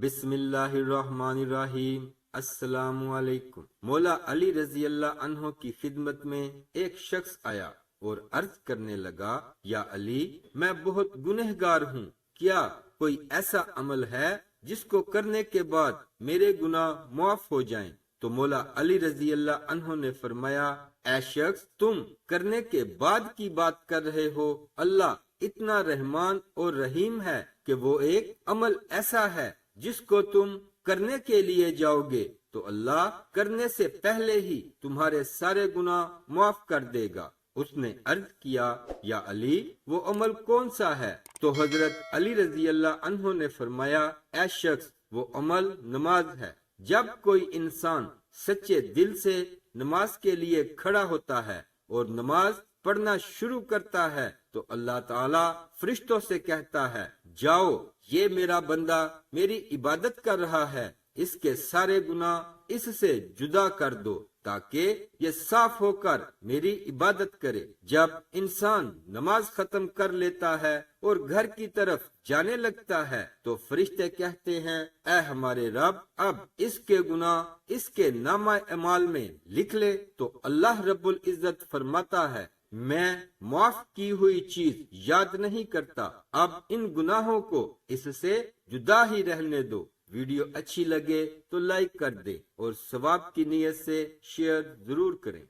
بسم اللہ الرحمن الرحیم۔ السلام علیکم۔ مولا علی رضی اللہ عنہ کی خدمت میں ایک شخص آیا اور عرض کرنے لگا، یا علی، میں بہت گنہگار ہوں، کیا کوئی ایسا عمل ہے جس کو کرنے کے بعد میرے گناہ معاف ہو جائیں؟ تو مولا علی رضی اللہ عنہ نے فرمایا، اے شخص، تم کرنے کے بعد کی بات کر رہے ہو۔ اللہ اتنا رحمان اور رحیم ہے کہ وہ ایک عمل ایسا ہے جس کو تم کرنے کے لیے جاؤ گے تو اللہ کرنے سے پہلے ہی تمہارے سارے گناہ معاف کر دے گا۔ اس نے عرض کیا، یا علی، وہ عمل کون سا ہے؟ تو حضرت علی رضی اللہ عنہ نے فرمایا، اے شخص، وہ عمل نماز ہے۔ جب کوئی انسان سچے دل سے نماز کے لیے کھڑا ہوتا ہے اور نماز پڑھنا شروع کرتا ہے تو اللہ تعالیٰ فرشتوں سے کہتا ہے، جاؤ، یہ میرا بندہ میری عبادت کر رہا ہے، اس کے سارے گناہ اس سے جدا کر دو تاکہ یہ صاف ہو کر میری عبادت کرے۔ جب انسان نماز ختم کر لیتا ہے اور گھر کی طرف جانے لگتا ہے تو فرشتے کہتے ہیں، اے ہمارے رب، اب اس کے گناہ اس کے نامہ اعمال میں لکھ لے۔ تو اللہ رب العزت فرماتا ہے، میں معاف کی ہوئی چیز یاد نہیں کرتا، اب ان گناہوں کو اس سے جدا ہی رہنے دو۔ ویڈیو اچھی لگے تو لائک کر دیں اور ثواب کی نیت سے شیئر ضرور کریں۔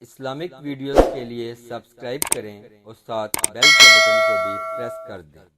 اسلامک ویڈیوز کے لیے سبسکرائب کریں اور ساتھ بیل کے بٹن کو بھی پریس کر دیں۔